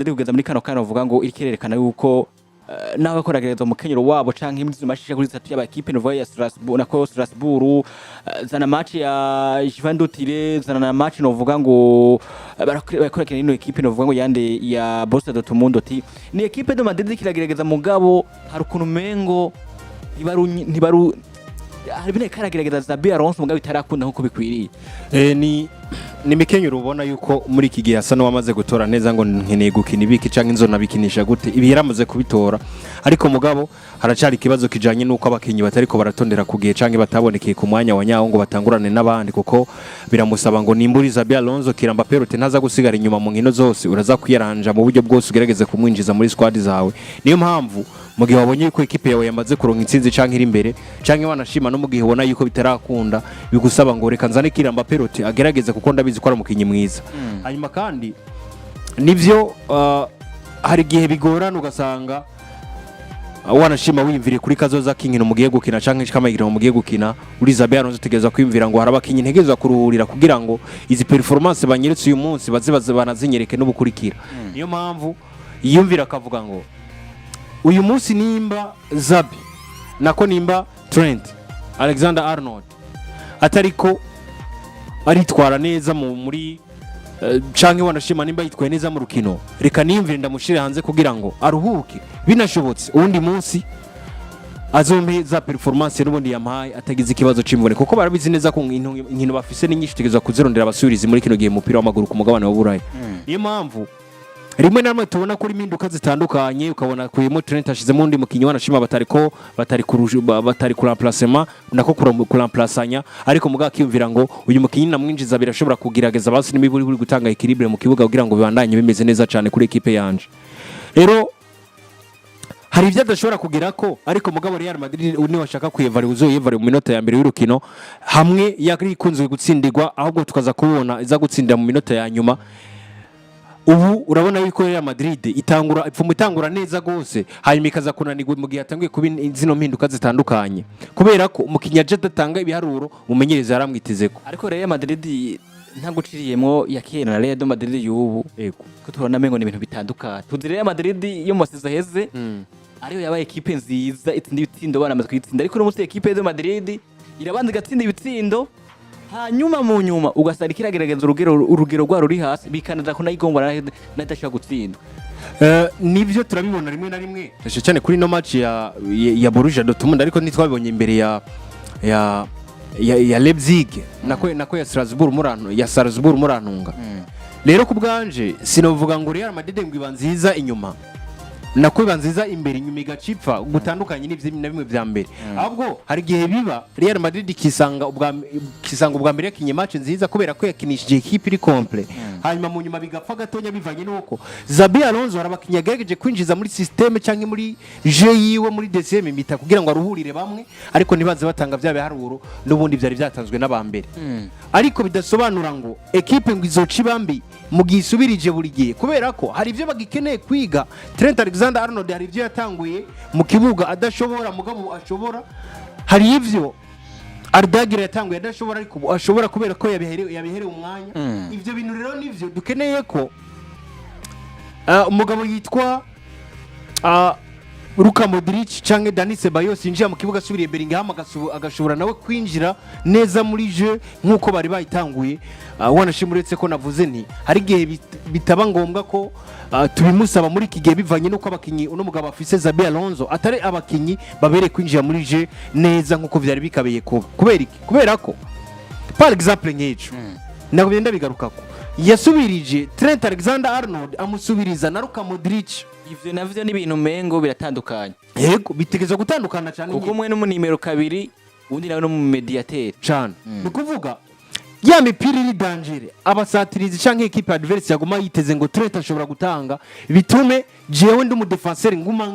Madrid kugeza muri kano uvuga ngo irikerekana yuko nawe koragereza umukenyero wabo canke imwe zimashije kuri 3 y'abakipe Novo ya Strasbourg na Strasbourg zana match ya Juventus zana match novuga ngo barakorekana ino ekipe novuga ngo yande ya Borussia Dortmund ati ni ekipe de Madrid kiragerageza mugabo hari ukuntu mengo ntibaru hari bine karagerageza za Alonso mugabo itarakunda nkuko bikwiriye ni mikenyero ubona yuko muri iki gihe asa n'uwamaze gutora neza ngo nkeneye gukina ibiki canke inzo nabikinisha gute ibi yaramaze kubitora ariko mugabo haracari ikibazo kijanye nuko abakinyi batariko baratondera ku gihe canke batabonekeye ku mwanya wa nyawo ngo batangurane n'abandi kuko biramusaba ngo nimburiza Alonso kira Mbappe rote ntaza gusigara inyuma mu nkino zose uraza kwiyaranja mu buryo bwose ugerageze kumwinjiza muri squad zawe niyo mpamvu mu gihe wabonye yuko ekipe yawe yamaze kuronka intsinzi canke iri imbere canke wanashima no mu gihe ubona yuko bitarakunda bigusaba ngo reka nzane kira Mbappe rote agerageze kuko ndabizi ko ari umukinyi mwiza hanyuma kandi nivyo hari gihe bigorana ugasanga wanashima wiyumvire kuri kazoza k'inkino mugiye gukina canke kamagira mugiye gukina uri Alonso tegeza kwiyumvira ngo harabakinyi ntegeza kuruhurira kugira ngo izi performance banyeretse uyu munsi bazibaze banazinyereke n'ubukurikira niyo mpamvu yiyumvira akavuga ngo uyu munsi nimba Zabi nako nimba Trent Alexander-Arnold atariko aritwara neza muri canke wanashima nimba yitwaye neza mu rukino reka nimvire ndamushire hanze kugira ngo aruhuke binashobotse ubundi munsi azompe za performance n'ubundi yampaye atagize ikibazo c'imvune kuko barabizi neza ko inkino bafise n'inyinshi tegeza kuzirondera abasubirizi muri kino gihe mupira w'amaguru ku mugabane wa Burayi niyo mpamvu rimwe na rimwe tubona ko impinduka zitandukanye ukabona kuyemo Trent ashizemo undi mukinyi wanashima batari kuramplacement nako kuramplacanya ariko muga kiyumvira ngo uyu mukinyi namwinjiza birashobora kugirageza basi n'imiburi buri gutanga equilibre mu kibuga kugira ngo bibandanye bimeze neza cyane kuri equipe yanje rero hari ivyo adashobora kugira ko ariko mugabo Real Madrid ni washaka kuyevara uzoyevara mu minota ya mbere y'urukino hamwe yakrikunzwe gutsindirwa ahubwo tukaza kubona iza gutsindira mu minota ya nyuma ubu urabona yuko Real Madrid itangura neza gose hanyuma ikaza kunanirwa mu gihe atangiye kuba zino mpinduka zitandukanye kubera ko umukinya je datanga ibiharuro mumenyereza yaramwitezeko ariko Real Madrid ntaguciriyemo yakena Real Madrid y'ubu ko tubona mengo ni ibintu bitandukanye tuzi Real Madrid yo mu maseza heze ariyo yabaye equipe nziza itsinda ibitsindo bana kwitsinda ariko no mu equipe ya Madrid irabanza gatsinda ibitsindo hanyuma mu nyuma ugasara kiragerageza urugero rwa ruri hasi bikanaza ko nayigombana nadashaka gutsindwa nivyo turabibona rimwe na rimwe cyane kuri no match ya Borussia Dortmund ariko nitwabibonye imbere ya Leipzig nako ya Strasbourg murantunga rero kubganje sinovuga ngo Real Madrid ngwiba nziza inyuma nako banziza imbere inyuma igacipfa gutandukanye n'ivyo na bimwe vya mbere ahubwo hari gihe biba Real Madrid kisanga ubwa mbere yakinye match nziza kubera ko yakinishije equipe iri complete hanyuma mu nyuma bigapfa gatonya bivanye nuko Alonso arabakinya gegeje kwinjiza muri systeme canke muri jeu yiwe muri DCM mita kugira ngo aruhurire bamwe ariko nibaze batanga vya biharuro n'ubundi vyari vyatanzwe n'abambere ariko bidasobanura ngo equipe ngo izoci bambi mu gisubirije buri gihe kubera ko hari ivyo bagikeneye kwiga Trent Alexander-Arnold hari ivyo yatanguye mu kibuga adashobora mugabo ashobora hari ivyo Arda yatanguye adashobora ariko ashobora kubera ko yabihereye umwanya ivyo bintu rero nivyo dukeneye ko umugabo yitwa Luka Modric canke Dani Ceballos injira mu kibuga asubiriye Bellingham agashobora nawe kwinjira neza muri jeu nkuko bari bayitanguye wanashimuretse ko navuze nti hari gihe bitaba ngombwa ko tubimusaba muri iki gihe bivanye nuko abakinyi uno mugabo afise Xabi Alonso atari abakinyi babere kwinjira muri jeu neza nkuko vyari bikabeye kubera ko par exemple nkejo nako byenda bigarukako yasubirije Trent Alexander-Arnold amusubiriza na Luka Modric ivyo navyo ni ibintu mengo biratandukanye yego bitegeza gutandukana cyane kuko umwe no mu nimero 2 undi nawe no mu mediateur cyane nukuvuga ya mipira iri danger abasatirizi canke equipe adverse yaguma yiteze ngo Trent ashobora gutanga bitume jewe ndi mu defenseur nguma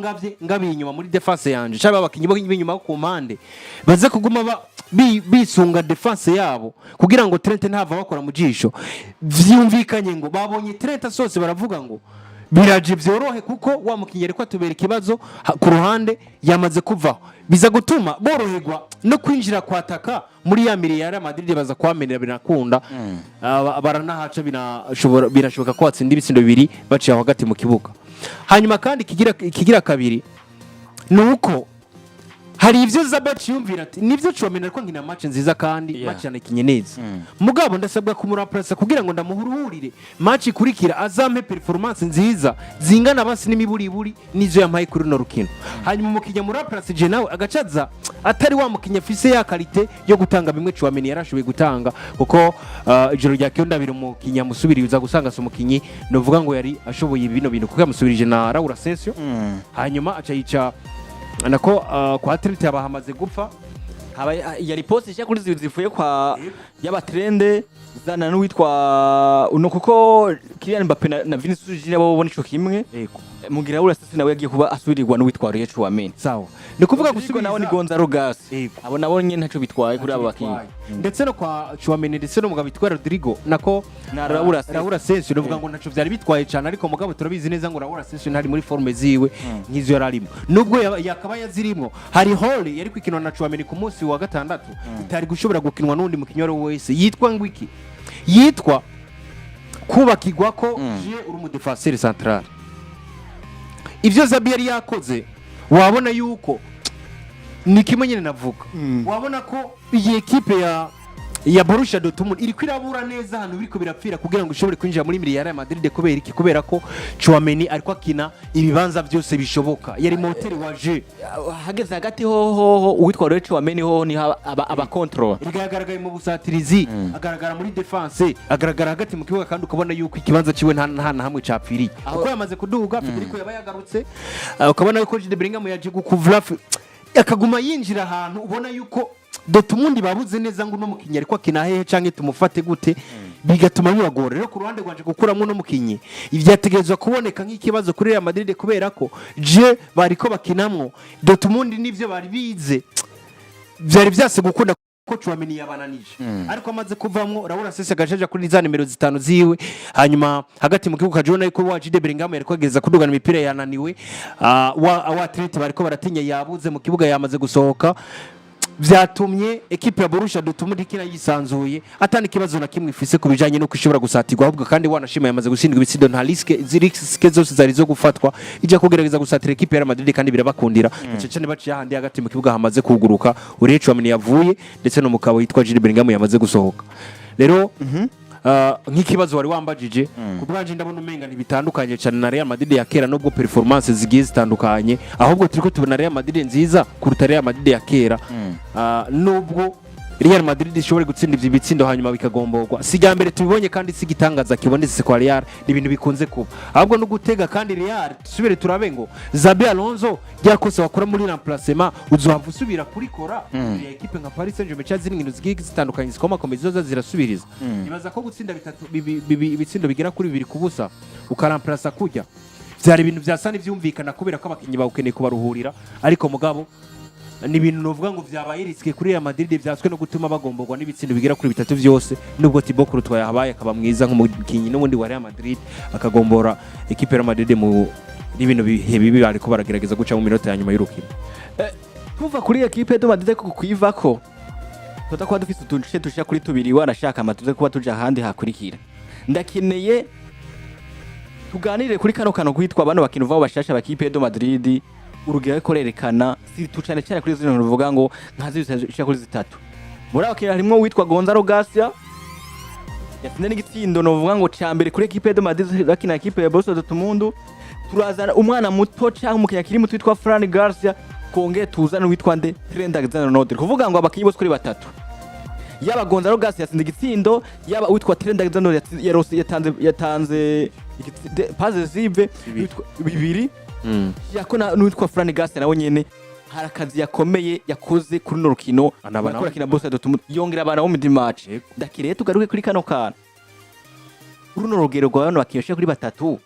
ngabiye inyuma muri defense yanje cyaba abakinyi bo inyuma ku mpande baze kuguma bisunga defense yabo kugira ngo Trent ntava bakora mu jisho vyumvikanye ngo babonye Trent sose baravuga ngo biraje byorohe kuko wa mukinnyi ariko atubera ikibazo ku ruhande yamaze kuvaho biza gutuma boroherwa no kwinjira kwataka muri ya miliyari ya Madrid baza kwamenera binakunda baranahaca birashoboka ko watsinda ibitsindo bibiri baciye hagati mu kibuga. Hanyuma kandi kigira kabiri nuko hari ivyo Zabet yumvira ati nivyo Chouameni ariko nkina match nziza kandi match yanakinye neza mugabo ndasabwa kumurapressa kugira ngo ndamuhuruhurire match ikurikira azampe performance nziza zingana basi n'imiburiburi nizo yampaye kuri no rukino. Hanyuma mukinya murapressa je nawe agacaza atari wa mukinya fise ya qualité yo gutanga bimwe Chouameni yarashoboye gutanga kuko ijoro rya kyo ndabira mukinya musubiriza gusanga so mukinyi novuga ngo yari ashoboye bino bintu kuko yamusubirije na Raul Asensio hanyuma acayica nako kwa Atleti abahamaze gupfa haba yari post isha kuri zivuye kwa y'abatrende zana n'uwitwa uno kuko Kylian Mbappe na Vini bo bonico kimwe mugira ura sisi nawe yagiye kuba asubirirwa n'uwitwa Chouameni sawa ni kuvuga gusubira nawo ni Gonzaro gas abo nabo nyene ntaco bitwaye kuri abo bakinyi ndetse no kwa Chouameni ndetse no mugabo bitwa Rodrigo nako na Raul Asensio novuga ngo ntaco byari bitwaye cyane ariko mugabo turabizi neza ngo Raul Asensio ntari muri forme ziwe nkizo yararimo nubwo yakaba yazirimo hari hole yari kwikinwa na Chouameni ku munsi wa gatandatu itari gushobora gukinwa n'undi mukinyoro wese yitwa ngwiki yitwa kubakirwa ko je uri mu defenseur central. Ivyo Zabi yari yakoze wabona yuko ni kimwe nyene navuga wabona ko iyi equipe ya Borussia Dortmund iri kwirabura neza hano biriko birapfira kugira ngo ishobore kwinjira muri miliyari ya Madrid kubera ko Chouameni ariko akina ibibanza byose bishoboka yari moteur wa jeu hageze hagati ho uwitwa Chouameni ho ni aba control bigaragaye mu busatirizi agaragara muri defense agaragara hagati mu kibuga kandi ukabona yuko ikibanza ciwe nta hamwe capfiri uko yamaze kuduga Federico yaba yagarutse ukabona yuko Jude Bellingham yaje gukuvura akaguma yinjira ahantu ubona yuko Dortmund babuze neza ngo no mukinyi ariko akina hehe canke tumufate gute bigatuma bibagora rero ku ruhande rwanje gukuramo no mukinyi ivyategerezwa kuboneka nk'ikibazo kuri Real Madrid kubera ko je bariko bakinamwo Dortmund nivyo bari bize byari byase gukunda ko Chouameni yabananije ariko amaze kuvamwo Raul Asensio gajeje kuri za nimero 5 ziwe hanyuma hagati mu kibuga jona yuko wa Jude Bellingham yariko ageza kudugana imipira yananiwe wa Atleti bariko baratinya yabuze mu kibuga yamaze gusohoka vyatumye equipe ya Borussia Dortmund ikina yisanzuye atani kibazo na kimwe ifise kubijanye no kwishobora gusatirwa ahubwo kandi wanashima yamaze gutsindwa ibitsindo nta riske zose zari zo gufatwa ija kugerageza gusatira equipe ya Real Madrid kandi birabakundira cecene baciye handi hagati mu kibuga hamaze kuguruka Chouameni yavuye ndetse no mukabo yitwa Jude Bellingham yamaze gusohoka rero nk'ikibazo wari wambajije kubwanje ndabona umenga ntibitandukanye cyane na Real Madrid ya kera nubwo performance zigiye zitandukanye ahubwo turiko tubona Real Madrid nziza kuruta Real Madrid ya kera nubwo Real Madrid ishobora gutsinda ivyo bitsindo hanyuma bikagomborwa siga mbere tubibonye kandi sigitangaza kibonetse kwa Real ni ibintu bikunze kuba ahubwo no gutega kandi Real tusubire turabe ngo Xabi Alonso yakose wakora muri remplacement uzohava usubira kuri kora ya equipe nka Paris Saint-Germain cyazi n'ingino zigiye zitandukanye zikoma komezo zirasubiriza ibaza ko gutsinda bitatu bitsindo bigera kuri 2 kubusa ukaramplace kujya byari ibintu byasa n'ivyumvikana kubera ko abakinyi bawukeneye kubaruhurira ariko mugabo ni ibintu novuga ngo vyabaye riske kuri Real Madrid byaswe no gutuma bagomborwa n'ibitsindo bigera kuri 3 byose nubwo Thibaut Courtois yahabaye akaba mwiza nk'umukinyi n'ubundi wa Real Madrid akagombora equipe ya Real Madrid mu ibintu bibi bariko baragerageza guca mu minota ya nyuma y'urukino tuva kuri equipe de Madrid ko kwivako tutakuba dufise utunce tushya kuri tubiri wanashaka amatuze kuba tuja handi hakurikira ndakeneye tuganire kuri kano kwitwa bano bakinu vabo bashasha bakipe de Madrid urugero korerekana si tucane cyane kuri zino ruvuga ngo nkazisha kuri zitatu muri abakira harimo witwa Gonzaro Garcia yatsinze n'igitsindo no vuga ngo cyambere kuri equipe de Madrid bakina equipe ya Borussia Dortmund turazana umwana muto cyangwa umukinya kiri muto witwa Fran Garcia konge tuzana witwa nde Trent Alexander-Arnold kuvuga ngo abakinyi bose kuri batatu yaba Gonzaro Garcia yatsinze igitsindo yaba witwa Trent Alexander-Arnold yatanze passe zive bibiri yakona n'uwitwa Fran Garcia nawe nyene harakazi yakomeye yakoze kuri no rukino bakora kina Borussia Dortmund yongera abana bo mu match ndakiriye tugaruke kuri kano kana runo rugero rwa bano bakiyoshe kuri batatu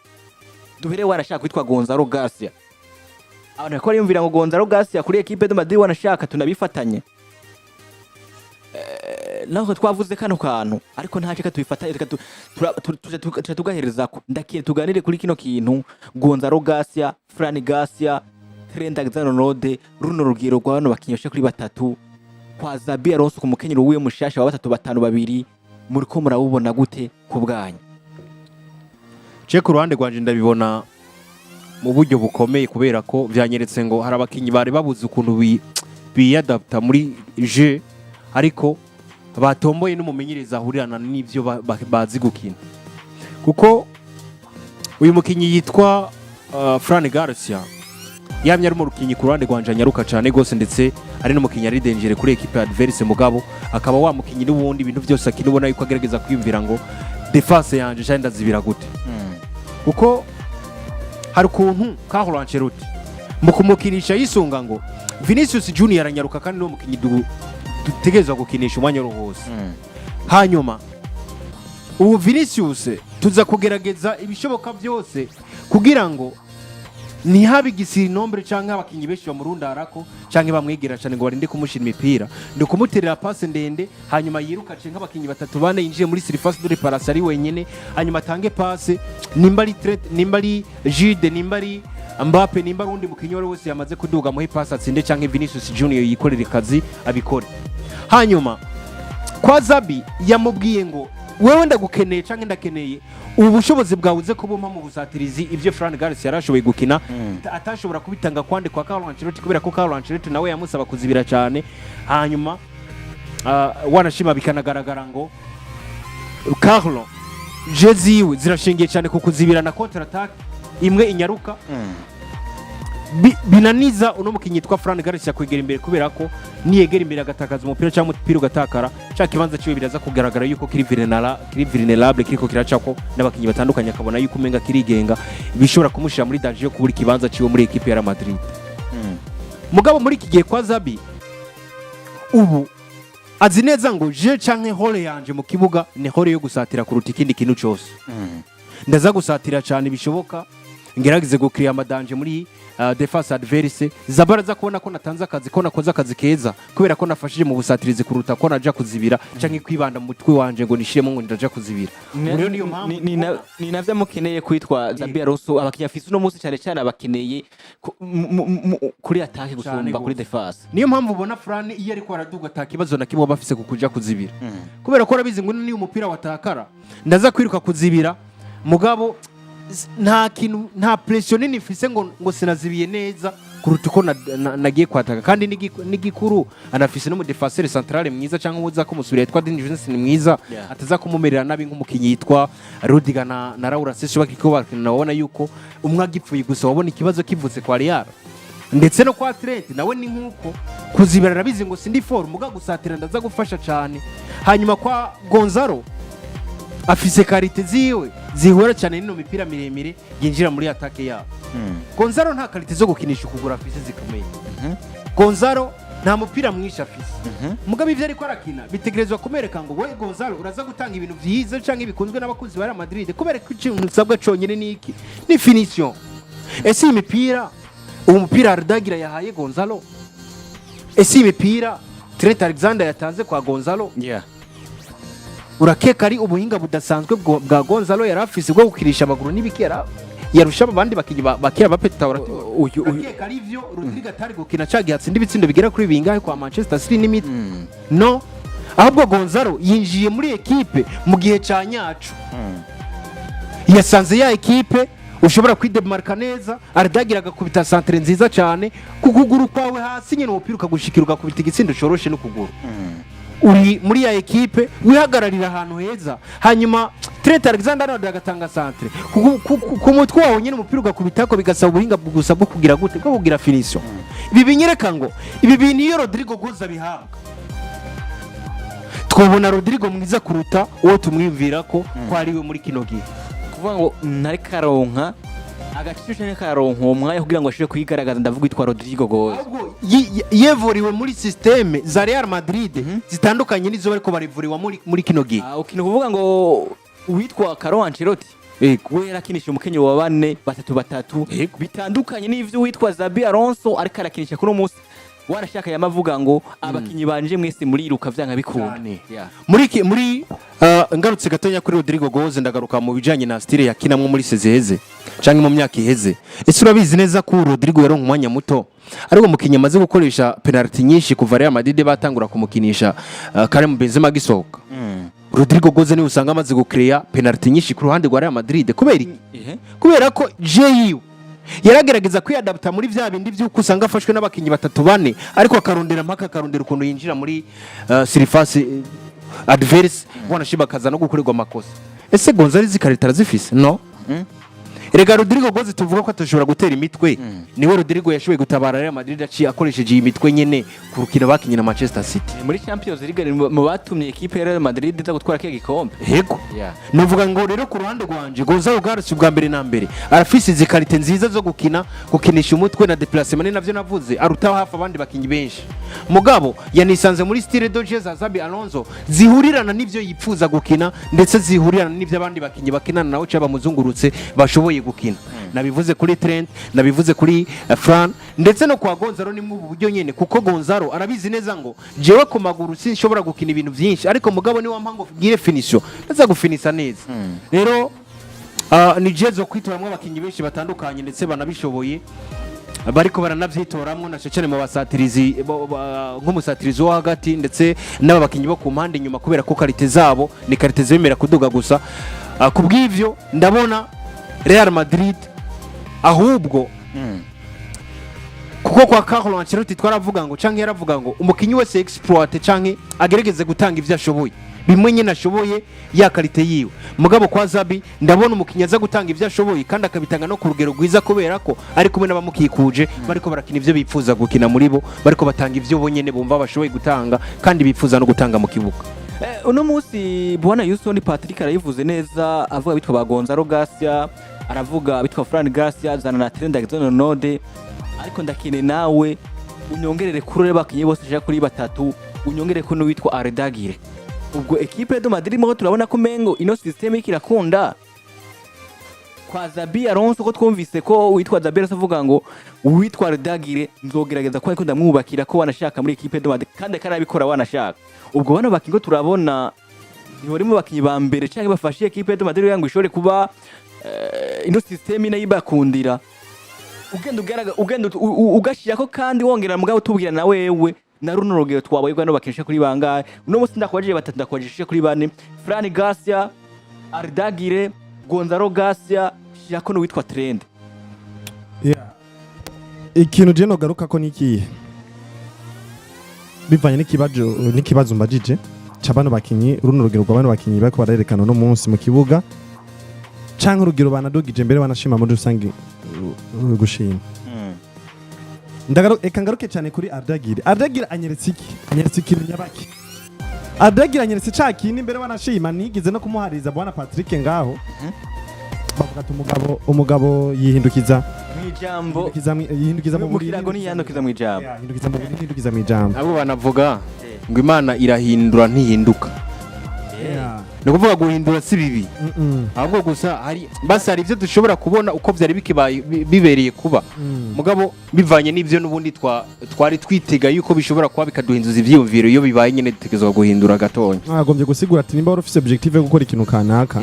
duhere warashaka kwitwa Gonzaro Garcia abantu bakora yumvira ngo Gonzaro Garcia kuri equipe de Madrid wanashaka tunabifatanye naho twavuze kano kantu ariko nta ceka tubifata tugahereza ko ndakiye tuganire kuri kino kintu Gonzaro Garcia Fran Garcia Trent Alexander-Arnold runo rugero rwa bano bakinyosha kuri batatu kwa Zabi Alonso ku mukenyero wiwe mushasha wa batatu batanu babiri muri ko murabubona gute ku bwanyu je ku ruhande rwanje ndabibona mu buryo bukomeye kubera ko vyanyeretse ngo hari abakinyi bari babuze ukuntu biyadapta muri je ariko batomboye n'umumenyereza ahurirana n'ivyo bazi gukina kuko uyu mukinyi yitwa Fran Garcia yamye ari mu rukinyi ku ruhande rwanje anyaruka cyane gose ndetse ari n'umukinyi ari danger kuri equipe adverse mugabo akaba wa mukinyi n'ubundi ibintu byose akina ubona yuko agerageza kwiyumvira ngo defense yanje cyane ndazibira gute kuko hari ukuntu Carlo Ancelotti mu kumukinisha yisunga ngo Vinicius Junior aranyaruka kandi no mukinyi dutegerezwa gukinisha umwanya wose hanyuma ubu Vinicius tuza kugerageza ibishoboka byose kugira ngo ni habi gisiri nombre canke abakinyi benshi bamurundarako canke bamwegera cyane ngo barinde kumushira imipira ndo kumuterera passe ndende hanyuma yiruka cenga abakinyi batatu bane yinjiye muri surface de réparation ari wenyene hanyuma atange passe nimba ari Trent nimba ari Jude nimba ari Mbappe nimba rundi mukinyi wose yamaze kuduga mu passe atsinde canke Vinicius Junior yikorera kazi abikore hanyuma kwa Zabi yamubwiye ngo wewe ndagukeneye canke ndakeneye ubu bushobozi bwawuze kubumpa mu busatirizi ivyo Fran Garcia yarashoboye gukina atashobora kubitanga kwande kwa Carlo Ancelotti kubera ko Carlo Ancelotti nawe yamusaba kuzibira cyane hanyuma wanashima bikanagaragara ngo Carlo jeziwe zirashingiye cyane ku kuzibira na counter attack imwe inyaruka binaniza uno mukinyi yitwa Fran Garcia kwegera imbere kubera ko niyegera imbere agatakaza umupira cyangwa umupira ugatakara cya kibanza ciwe biraza kugaragara yuko kiri vulnerable kiriko kiracako n'abakinyi batandukanye akabona yuko umenga kirigenga bishobora kumushira muri danger yo kubura kibanza ciwe muri equipe ya Madrid mugabo muri kigiye kwa Zabi ubu azi neza ngo je canke hole yanje mu kibuga ni hole yo gusatira kuruta ikindi kintu cyose ndaza gusatira cyane bishoboka ngeragize gukiriya amadanje muri defense adverse zabaraza kubona ko natanze akazi ko nakoze akazi keza kubera ko nafashije mu busatirizi kuruta ko naja kuzibira canke kwibanda mu mutwe wanje ngo nishiremo ngo ndaja kuzibira rero niyo mpamvu ni navyo mukeneye kwitwa Zabi Alonso abakinya afise no munsi cyane cyane abakeneye kuri attaque gusumba kuri defense niyo mpamvu ubona Fran iyo ariko araduga atakibazo na kimwe bafise kukuja kuzibira kubera ko arabizi ngo ni umupira watakara ndaza kwiruka kuzibira mugabo nta kintu nta pression nini mfise ngo sinazibiye neza kuruta uko nagiye kwataka kandi n'igikuru anafise no mu defenseur centrale mwiza cyangwa uza ko musubira yitwa Denis Johnson mwiza ataza kumumerera nabi nk'umukinyi yitwa Rudiger na Raul Sesho bakiko bakina yuko umwe agipfuye gusa wabona ikibazo kivutse kwa Real ndetse no kwa Trent nawe ni nkuko kuzibira rabizi ngo sindi form muga gusatira ndaza gufasha cyane hanyuma kwa Gonzaro afise karite ziwe zihura cyane n'ino mipira miremire yinjira muri attaque yabo Gonzaro nta karite zo gukinisha ukugura afise zikomeye Gonzaro nta mupira mwisha afise mugabe ivyo ariko arakina bitegerezwa kumereka ngo we Gonzaro uraza gutanga ibintu vyiza canke bikunzwe n'abakunzi ba Real Madrid kubera ko ikintu usabwa conyene niki ni finition ese imipira umupira Arda yahaye Gonzalo ese imipira Trent Alexander yatanze kwa Gonzalo urakeka ari ubuhinga budasanzwe bwa Gonzalo yarafise bwo gukirisha amaguru n'ibikera yarusha abandi bakinyi bakira bapeta urakeka ari ivyo Rodrigo atari gukina cagihatse ndibitsindo bigera kuri bingahe kwa Manchester City n'imiti no ahubwo Gonzalo yinjiye muri equipe mu gihe ca nyacu yasanze ya equipe ushobora kwidemarka neza Ardagira agakubita centre nziza cyane kukuguru kwawe hasi nyene umupira ukagushikira ugakubita igitsindo coroshe no kuguru uri muri ya equipe wihagararira ahantu heza hanyuma Trent Alexander-Arnold agatanga centre ku mutwe wawe nyene umupira ugakubitako bigasaba ubuhinga gusa bwo kugira gute bwo kugira finition ibi binyereka ngo ibi bintu iyo Rodrigo Goza bihabwa twabona Rodrigo mwiza kuruta uwo tumwimvira ko kwariwe muri kino gihe kuvuga ngo ntari karonka agaciro cyane karonka umwanya kugira ngo ashire kwigaragaza ndavuga itwa Rodrigo Goza ahubwo yevuriwe muri systeme za Real Madrid zitandukanye nizo bariko barivuriwa muri kino gihe ukino kuvuga ngo witwa Carlo Ancelotti we yarakinisha umukenyi wa bane batatu bitandukanye n'ivyo witwa Zabi Alonso ariko arakinisha kuno munsi warashaka yamavuga ngo abakinyi banje mwese muriruka vyanka bikunda. muri ngarutse gatonya kuri Rodrigo Goze ndagaruka mu bijanye na style yakinamwe muri sezeheze canke mu myaka iheze. Ese urabizi neza ko Rodrigo yaronka umwanya muto ariko mukinyi amaze gukoresha penalty nyinshi kuva Real Madrid batangura kumukinisha Karim Benzema gisohoka. Rodrigo Goze ni usanga amaze gucreate penalty nyinshi ku ruhande rwa Real Madrid kubera ko JU yaragerageza kwiadapta muri vya bindi by'uko usanga afashwe n'abakinyi batatu bane ariko akarondera ukuntu yinjira muri surface adverse wanashiba kaza no gukorerwa amakosa. Ese Gonzaro zikarita zifise no Erega Rodrigo Goze tuvuga ko atashobora gutera imitwe niwe Rodrigo yashoboye gutabara Real Madrid akoresheje iyi mitwe nyene ku rukino bakinye na Manchester City muri Champions League mu batumye equipe ya Real Madrid iza gutwara kege gikombe. Yego nuvuga ngo rero ku ruhande rwanje Gonzalo Garcia ubwa mbere na mbere arafise zikarite nziza zo gukinisha umutwe na déplacement navyo navuze arutaho hafi abandi bakinyi benshi mugabo yanisanze muri style de jeu za Xabi Alonso zihurirana n'ivyo yipfuza gukina ndetse zihurirana n'ivyo abandi bakinyi bakinana naho caba muzungurutse bashoboye gukina. Nabivuze kuri Trent, nabivuze kuri Fran ndetse no kwa Gonzaro ni mu buryo nyene kuko Gonzaro arabizi neza ngo jewe ku maguru sinshobora gukina ibintu byinshi ariko mugabo ni wampango gire finition ndaza gufinisa neza. Rero ni jezo kwitoramwe abakinyi benshi batandukanye ndetse banabishoboye bariko baranavyitoramwe na cecene mu basatirizi nk'umusatirizi wo hagati ndetse n'abakinyi bo ku mpande nyuma kubera ko karite zabo ni karite zemera kuduga gusa. Kubw'ivyo ndabona Real Madrid ahubwo kuko kwa Carlo Ancelotti twaravuga ngo canke yaravuga ngo umukinyi wese exploit canke agerageze gutanga ivyo ashoboye bimwe nyine ashoboye ya karite yiwe mugabo kwa Xabi ndabona umukinyi aza gutanga ivyo ashoboye kandi akabitanga no ku rugero rwiza kubera ko ari kumwe n'abamukikuje bariko barakina ivyo bipfuza gukina muri bo bariko batanga ivyo bonyene bumva bashoboye gutanga kandi bipfuza no gutanga mu kibuga. Uno musi Bwana Yusoni Patrick arayivuze neza avuga bitwa ba Gonzalo Garcia aravuga bitwa Fran Garcia zana na Trent Alexander-Arnold ariko ndakine nawe unyongerere kuri bakinyi bose je kuri batatu unyongerere ko no witwa Arda. Ubwo equipe de Madrid mo turabona ko mengo ino system ikirakunda kwa Xabi Alonso ko twumvise ko witwa Xabi Alonso avuga ngo witwa Arda nzogerageza ko ndamwubakira ko wanashaka muri equipe de Madrid kandi karabikora wanashaka. Ubwo bano bakingo turabona ni barimo bakinyi ba mbere cyangwa bafashe equipe de Madrid yango ishore kuba ino system inayibakundira ugenda ugashira ko kandi wongera mugabo tubwira na wewe na runo rogero twabayirwa no bakinisha kuri bangahe uno musi ndakwajije batatu ndakwajije kuri bane Fran Garcia Arda Gonzalo Garcia shako no witwa Trent. Ikintu je no garuka ko nikiye bivanye n'ikibazo mbajije cabano bakinyi runo rugero rw'abano bakinyi bako barerekana no munsi mu kibuga canke urugero banadugije mbere banashima muri rusange gushima. Eka ngaruke cyane kuri Arda anyeretse ikintu nyabaki Arda anyeretse ca kintu mbere banashima nigize no kumuhariza Bwana Patrick ngaho bavuga ati umugabo yihindukiza mwijambo yihindukiza mu mukirago ni yandukiza mwijambo yihindukiza mwijambo abo banavuga ngo Imana irahindura ntihinduka. No kuvuga guhindura si bibi ahubwo gusa hari ivyo dushobora kubona uko byari bibereye kuba mugabo bivanye n'ivyo nubundi twari twitega yuko bishobora kuba bikaduhinduza ivyiyumviro iyo bibaye nyene dutegerezwa guhindura gatonya. Agombye gusigura ati nimba ufise objective yo gukora ikintu kanaka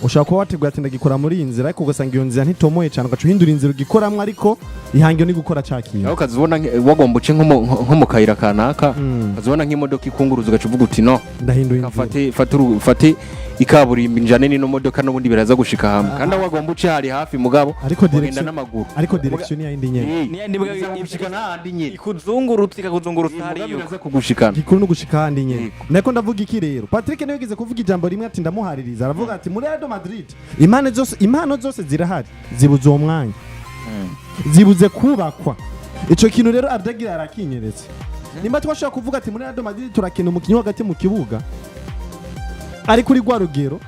ushaka kuba wateguye ati ndagikora muri inzira ariko ugasanga iyo nzira ntitomoye cyane ugaca uhindura inzira ugikoramwe ariko ihangiro ni gukora cakintu aho kazibona wagomba uce nko mu kayira kanaka kazibona nk'imodoka ikunguruza ugaca uvuga uti no ndahinduye fate ikaburimbi njane n'ino modoka n'ubundi biraza gushika hamwe kandi wagomba uce hari hafi mugabo ugenda n'amaguru ariko direction ni yindi nyene ni yandi gushika n'ahandi nyene ikuzungurutse ikakuzungurutsa hari yo biraza kugushikana gikuru no gushika ahandi nyene nako ndavuga iki rero Patrick niwe yigeze kuvuga ijambo rimwe ati ndamuhaririza aravuga ati muri Real Madrid impano zose zirahari zibuze uwo mwanya zibuze kubakwa ico kintu rero Arda arakinyeretse nimba twashaka kuvuga ati muri Real Madrid turakina umukinyi hagati mu kibuga ari kuri gwa rugero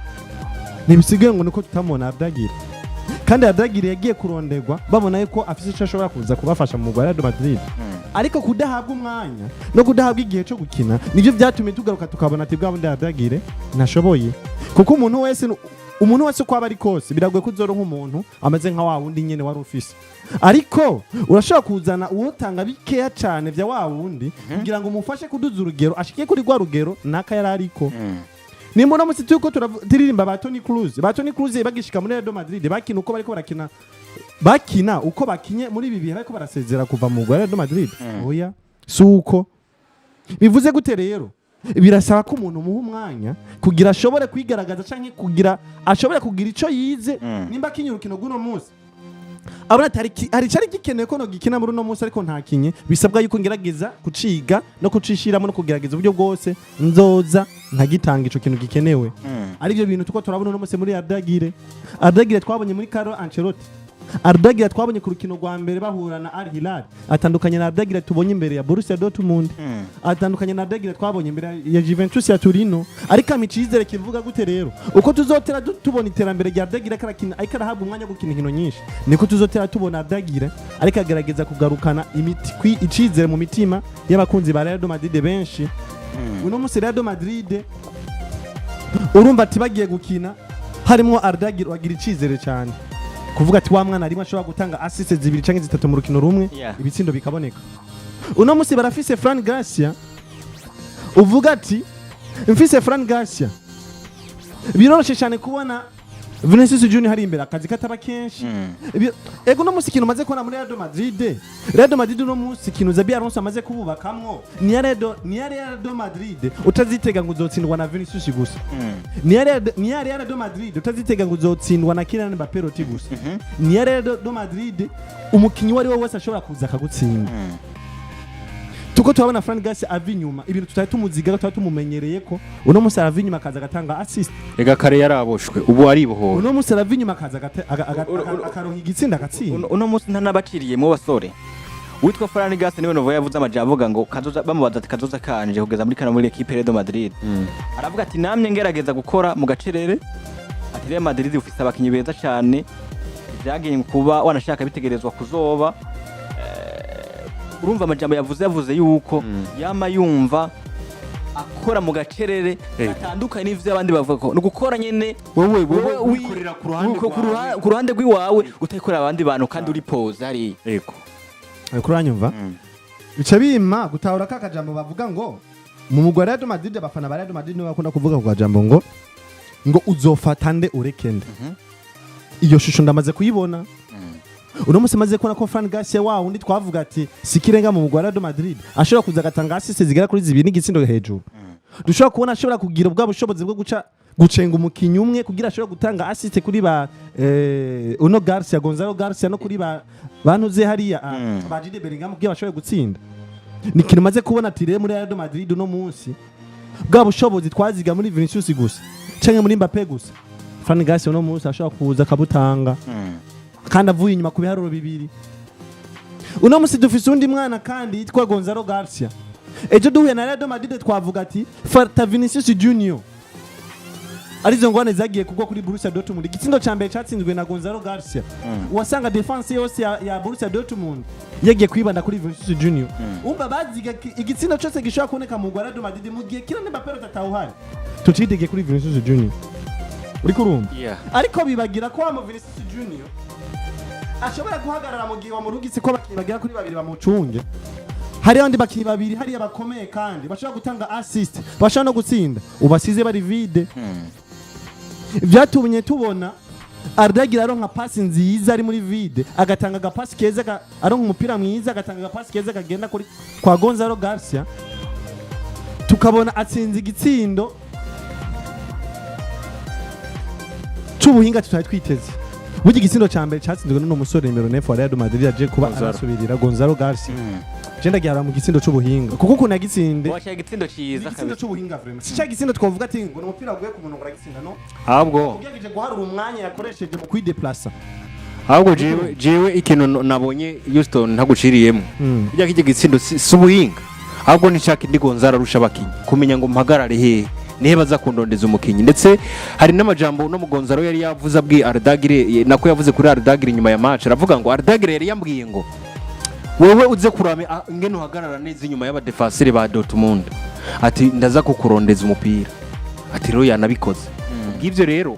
nibisigaye ngo niko tutamona Arda kandi Arda yagiye kuronderwa babona yuko afise icyo ashobora kuza kubafasha mu Real Madrid ariko kudahabwa umwanya no kudahabwa igihe cyo gukina nivyo byatumye tugaruka tukabona ati bwa bundi Arda nashoboye kuko umuntu wese umuntu wese uko aba ari kose biragoye kuzoro nk'umuntu ameze nka wa wundi nyene wari ufise ariko urashobora kuzana uwotanga bikeya cyane vya wa wundi kugira ngo umufashe kuduza urugero ashike kuri rwa rugero naka yari ariko nimba no musiti uko turirimba Batoni Cruz bagishika muri Real Madrid bakina uko bariko bakina uko bakinye muri ibi bihe bariko barasezera kuva mu Real Madrid oya suko bivuze gute rero birasaba ko umuntu muha umwanya kugira ashobore kwigaragaza canke kugira ashobore kugira ico yize nimba kinyura urukino guno munsi abona hari cyari gikeneye ko no gikina muri no munsi ariko ntakinye bisabwa yuko ngerageza kuciga no kucishiramo no kugerageza uburyo bwose nzoza ntagitanga ico kintu gikenewe ari byo bintu tuko turabona no munsi muri Ardagire twabonye muri Carlo Ancelotti Ardagire twabonye ku rukino rwa mbere bahura na Al Hilal atandukanye na Ardagire tubonye imbere ya Borussia Dortmund atandukanye na Ardagire twabonye imbere ya Juventus ya Turino ariko amicizere kivuga gute rero uko tuzotera tubona iterambere rya Ardagire karakina ariko arahabwa umwanya gukina inkino nyinshi niko tuzotera tubona Ardagire ariko agerageza kugarukana icizere mu mitima y'abakunzi ba Real Madrid benshi uno munsi Real Madrid urumva ati bagiye gukina harimo Ardagire wagira icizere cyane kuvuga ati wa mwana arimo ashobora gutanga assist 2 canke 3 mu rukino rumwe ibitsindo bikaboneka uno musi barafise Fran Garcia uvuga ati mfise Fran Garcia biroroshe cyane kubona Vinicius Junior hari imbere akazi kataba kenshi ego no musi kintu maze kubona muri Real Madrid no musi kintu Zabi Alonso amaze kububakamwo ni Real Madrid utazitega ngo uzotsindwa na Vinicius gusa ni Real Madrid utazitega ngo uzotsindwa na Kylian Mbappe roti gusa ni Real Madrid umukinyi wari wese ashobora kuza akagutsinda tuko turabona Fran Garcia avinyuma ibintu tutari tumuziga tutari tumumenyereye ko uno musi aravinyuma akaza gatanga assist ega kare yaraboshwe ubu ari bohora uno musi aravinyuma akaza akaronka igitsinda gatsinda uno musi ntanabaciriye mu basore witwa Fran Garcia niwe novo yavuze amajambo avuga ngo kazoza bamubaza ati kazoza kanje kugeza muri equipe Real Madrid aravuga ati namye ngerageza gukora mu gacerere ati Real Madrid ufise abakinyi beza cyane byagiye kuba wanashaka bitegerezwa kuzoba urumva amajambo yavuze yuko yama yumva akora mu gacerere atandukanye n'ivyo abandi bavuga ko gukora nyene wowe wikorera ku ruhande rw'iwawe utayikorera abandi bantu kandi uri pose ari yego ariko uranyumva bica bima gutahura ka kajambo bavuga ngo mu mugwa Real Madrid abafana ba Real Madrid niwe bakunda kuvuga ku kajambo ngo uzofatande urekende iyo shusho ndamaze kuyibona uno musi maze kubona ko Fran Garcia wa undi twavuga ati sikirenga mu mugwa Real Madrid ashobora kuza gatanga assist zigera kuri 2 n'igitsindo hejuru dushobora kubona ashobora kugira ubwa bushobozi bwo gucenga umukinyi umwe kugira ashobora gutanga assist kuri ba uno Garcia Gonzaro Garcia no kuri bano zihari ba Agiye Bellingham kugira bashobore gutsinda ni kintu maze kubona ati rero muri Real Madrid uno munsi bwa bushobozi twaziga muri Vinicius gusa canke muri Mbappe gusa Fran Garcia uno munsi ashobora kuza kabutanga kandi avuye inyuma ku biharuro bibiri uno musi dufise undi mwana kandi yitwa Gonzaro Garcia ejo duhuye na Real Madrid twavuga ati fata Vinicius Junior arizo ngwane zagiye kugwa kuri Borussia Dortmund igitsindo ca mbere catsinzwe na Gonzaro Garcia wasanga defense yose ya Borussia Dortmund yagiye kwibanda kuri Vinicius Junior umba baziga igitsindo cyose gishobora kuboneka mu Real Madrid mu gihe kirane Mbappe tatawuhari tucidege kuri Vinicius Junior uri kurumva ariko bibagira ko wa Vinicius Junior ashobora guhagarara mu gihe wamurugitse ko bakinyi bagira kuri babiri bamucunge hari abandi bakinyi babiri hari abakomeye kandi bashobora gutanga assist bashobora no gutsinda ubasize bari vide byatumye tubona Arda aronka pass nziza ari muri vide agatanga agapasi keza aronka umupira mwiza agatanga agapasi keza kagenda kuri kwa Gonzaro Garcia tukabona atsinze igitsindo c'ubuhinga tutari twiteze bugi igisindo ca mbere catsinzwe n'uno musore nimero 9 wa Real Madrid aje kuba arasubirira Gonzaro Garcia Jenda gihara mu gitsindo c'ubuhinga kuko kuna gitsinde wacha gitsindo ciza kabisa c'ubuhinga vraiment si ca gitsindo twavuga ati ngo umupira guye ku muntu ngo aragitsinda no ahubwo ugerageje guharura umwanya yakoresheje mu kwideplacer ahubwo jewe ikintu nabonye Houston ntaguciriyemo bijya kije gitsindo s'ubuhinga ahubwo nishaka ndi Gonzaro arusha abakinyi kumenya ngo mpagarare he nihe baza kundondeza umukinyi ndetse hari n'amajambo no mu Gonzaro yari yavuze abwi Ardagire nako yavuze kuri Ardagire nyuma ya match aravuga ngo Ardagire yari yambwiye ngo wewe uze kurame ngene uhagarara neza inyuma y'abadefenseur ba Dortmund ati ndaza kukurondeza umupira ati rero yanabikoze bw'ivyo rero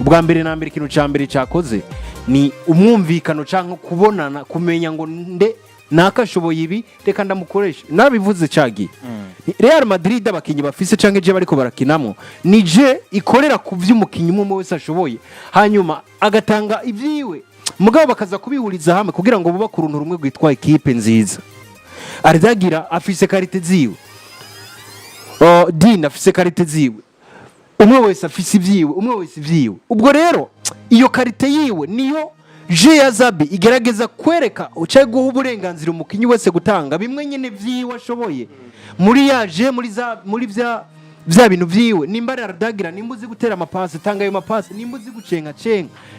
ubwa mbere na mbere ikintu ca mbere cakoze ni umwumvikano canke kubonana kumenya ngo nakashoboye ibi reka ndamukoresha nabivuze cagiye Real Madrid abakinyi bafise canke je bariko barakinamo nije ikorera ku vy'umukinyi umwe wese ashoboye hanyuma agatanga ivyiwe mugabo bakaza kubihuriza hamwe kugira ngo buba kuruntu rumwe gwitwa equipe nziza Arda afise karite ziwe Din afise karite ziwe umwe wese afise ivyiwe ubwo rero iyo karite yiwe niyo je yazabi igerageza kwereka ucaye guha uburenganzira umukinyi wese gutanga bimwe nyene vyiwe ashoboye muri yaje muri vya bintu vyiwe nimba Arda nimbuzi gutera amapasi tanga ayo mapasi nimbuzi gucenga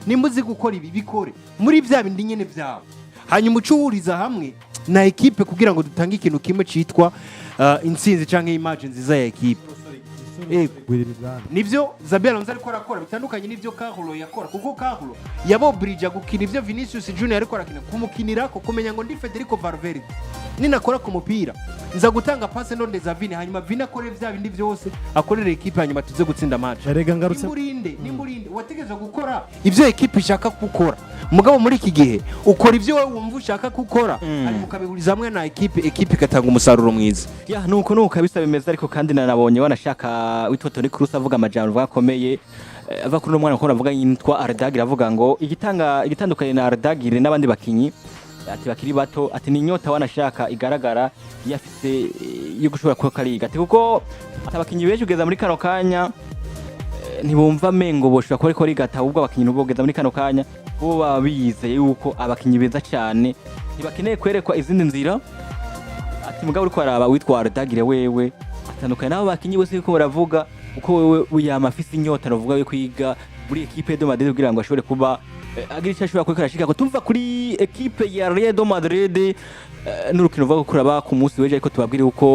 nimbuzi gukora ibi bikore muri vya bindi nyene vyawe hanyuma ucuhuriza hamwe na equipe kugira ngo dutange ikintu kimwe citwa intsinzi canke image nziza ya equipe nivyo Zabi Alonso ariko arakora bitandukanye nivyo Carlo yakora kuko Carlo yabo bridge gukina ivyo Vinicius Junior ariko arakina kumukinirako kumenya ngo ndi Federico Valverde ninakora ku mupira nza gutanga passe ndonde za Vini hanyuma Vini akore vya bindi vyose akorera equipe hanyuma tuze gutsinda match nimburinde wategeza gukora ivyo equipe ishaka gukora mugabo muri iki gihe ukora ivyo wowe wumva ushaka gukora hanyuma ukabihuriza hamwe na equipe igatanga umusaruro mwiza nuko kabisa bimeze ariko kandi nanabonye wanashaka witoto ni Kuza avuga amajambo akomeye ava kuri umwana ko avuga yitwa Arda avuga ngo igitandukanye na Arda n'abandi bakinyi ati bakiri bato ati ni inyota wanashaka igaragara yafise yo gushobora ko kariga ati kuko abakinyi benshi ugeza muri kano kanya ntibumva mengo boshobora kuba ariko rigata ubwo abakinyi n'ubogeza muri kano kanya bo babizeye yuko abakinyi beza cyane ntibakeneye kwerekwa izindi nzira ati mugabo uriko araba witwa Arda wewe atandukanye nabo bakinyi bose ko baravuga uko wewe uyamafise inyota novuga yo kwiga muri equipe de Madrid kugira ngo ashobore kuba agira icyo ashobora kwikora shika ko tumva kuri equipe ya Real Madrid n'urukino vuga kuraba ku munsi weje ariko tubabwire uko